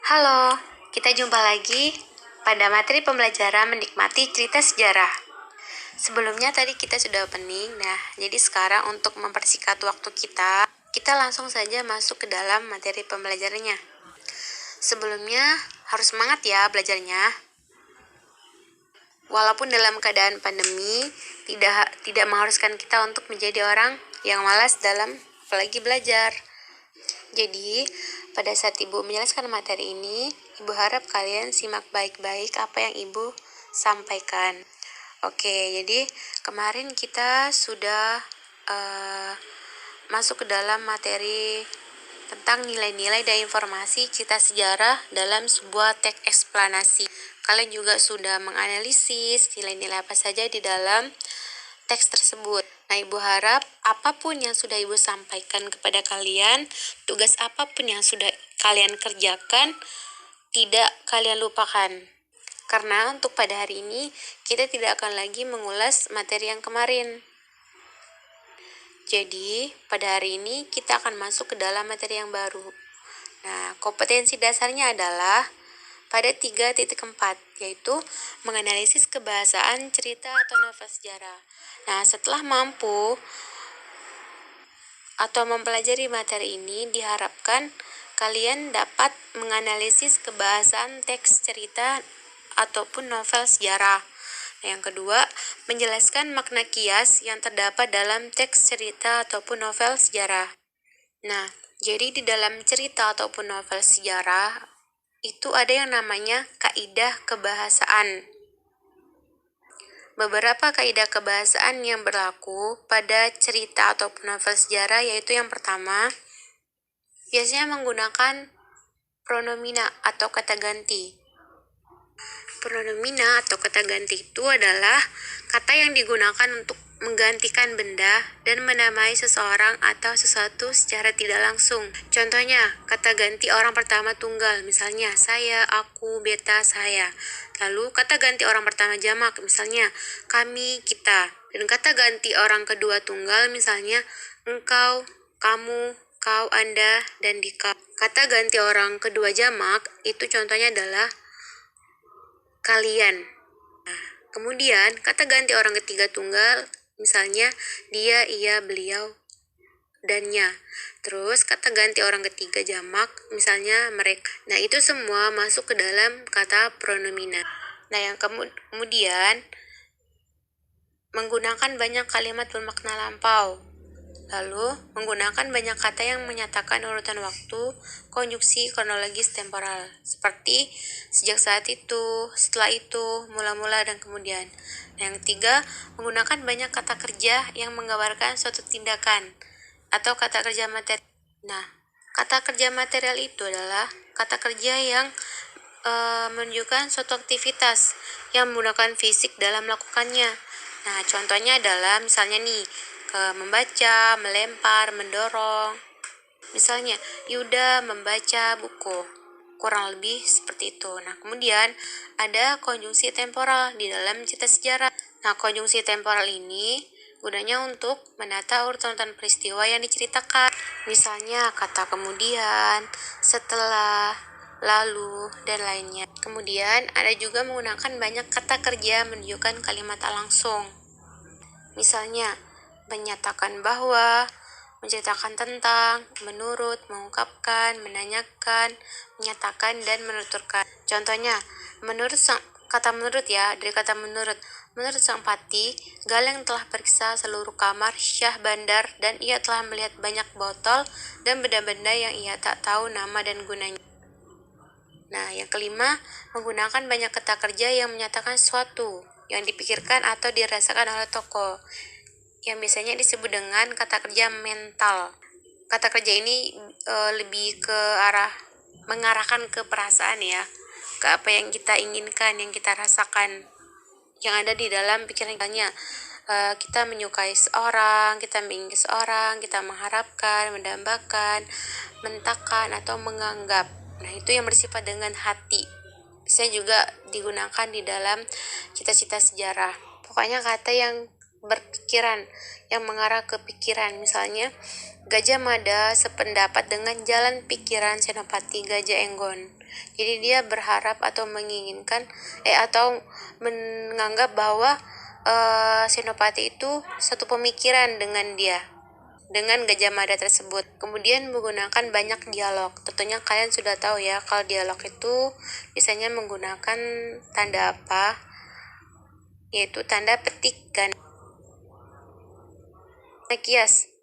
Halo, kita jumpa lagi pada materi pembelajaran menikmati cerita sejarah. Sebelumnya tadi kita sudah opening, jadi sekarang untuk mempersingkat waktu kita langsung saja masuk ke dalam materi pembelajarannya. Sebelumnya harus semangat ya belajarnya. Walaupun dalam keadaan pandemi tidak mengharuskan kita untuk menjadi orang yang malas dalam apalagi belajar. Jadi, pada saat Ibu menjelaskan materi ini, Ibu harap kalian simak baik-baik apa yang Ibu sampaikan. Oke, jadi kemarin kita sudah masuk ke dalam materi tentang nilai-nilai dan informasi cerita sejarah dalam sebuah teks eksplanasi. Kalian juga sudah menganalisis nilai-nilai apa saja di dalam teks tersebut. Nah, Ibu harap apapun yang sudah Ibu sampaikan kepada kalian, tugas apapun yang sudah kalian kerjakan, tidak kalian lupakan. Karena untuk pada hari ini, kita tidak akan lagi mengulas materi yang kemarin. Jadi, pada hari ini kita akan masuk ke dalam materi yang baru. Nah, kompetensi dasarnya adalah pada 3.4, yaitu menganalisis kebahasaan cerita atau novel sejarah. Nah, setelah mampu atau mempelajari materi ini, diharapkan kalian dapat menganalisis kebahasaan teks cerita ataupun novel sejarah. Nah, yang kedua, menjelaskan makna kias yang terdapat dalam teks cerita ataupun novel sejarah. Nah, jadi di dalam cerita ataupun novel sejarah itu ada yang namanya kaidah kebahasaan. Beberapa kaidah kebahasaan yang berlaku pada cerita ataupun novel sejarah yaitu yang pertama, biasanya menggunakan pronomina atau kata ganti. Pronomina atau kata ganti itu adalah kata yang digunakan untuk menggantikan benda dan menamai seseorang atau sesuatu secara tidak langsung. Contohnya, kata ganti orang pertama tunggal, misalnya saya, aku, beta, saya. Lalu kata ganti orang pertama jamak, misalnya kami, kita. Dan kata ganti orang kedua tunggal, misalnya engkau, kamu, kau, anda, dan dikau. Kata ganti orang kedua jamak itu contohnya adalah kalian. Nah, kemudian kata ganti orang ketiga tunggal, misalnya dia, ia, beliau, dannya. Terus kata ganti orang ketiga jamak, misalnya mereka. Nah, itu semua masuk ke dalam kata pronomina. Nah, yang kemudian menggunakan banyak kalimat bermakna lampau. Lalu, menggunakan banyak kata yang menyatakan urutan waktu, konjuksi kronologis temporal, seperti sejak saat itu, setelah itu, mula-mula, dan kemudian. Yang ketiga, menggunakan banyak kata kerja yang menggambarkan suatu tindakan, atau kata kerja material. Nah, kata kerja material itu adalah kata kerja yang menunjukkan suatu aktivitas yang menggunakan fisik dalam melakukannya. Nah, contohnya adalah misalnya nih, membaca, melempar, mendorong. Misalnya, Yuda membaca buku. Kurang lebih seperti itu. Nah, kemudian ada konjungsi temporal di dalam cerita sejarah. Nah, konjungsi temporal ini gunanya untuk menata urutan peristiwa yang diceritakan. Misalnya, kata kemudian, setelah, lalu, dan lainnya. Kemudian, ada juga menggunakan banyak kata kerja menunjukkan kalimat tak langsung. Misalnya, menyatakan bahwa, menceritakan tentang, menurut, mengungkapkan, menanyakan, menyatakan, dan menuturkan. Contohnya, kata menurut ya, dari kata menurut sang pati, Galeng telah periksa seluruh kamar Syah Bandar dan ia telah melihat banyak botol dan benda-benda yang ia tak tahu nama dan gunanya. Nah, yang kelima, menggunakan banyak kata kerja yang menyatakan sesuatu yang dipikirkan atau dirasakan oleh tokoh, yang biasanya disebut dengan kata kerja mental. Kata kerja ini lebih ke arah mengarahkan ke perasaan ya, ke apa yang kita inginkan, yang kita rasakan, yang ada di dalam pikirannya. Kita menyukai seorang, kita menginginkan seorang, kita mengharapkan, mendambakan, mentakkan, atau menganggap. Nah, itu yang bersifat dengan hati. Bisa juga digunakan di dalam cita-cita sejarah. Pokoknya kata yang berpikiran, yang mengarah ke pikiran. Misalnya, Gajah Mada sependapat dengan jalan pikiran Senopati Gajah Enggon. Jadi dia berharap atau menginginkan atau menganggap bahwa Senopati itu satu pemikiran dengan dia, dengan Gajah Mada tersebut. Kemudian menggunakan banyak dialog. Tentunya kalian sudah tahu ya kalau dialog itu biasanya menggunakan tanda apa? Yaitu tanda petikan. Kias.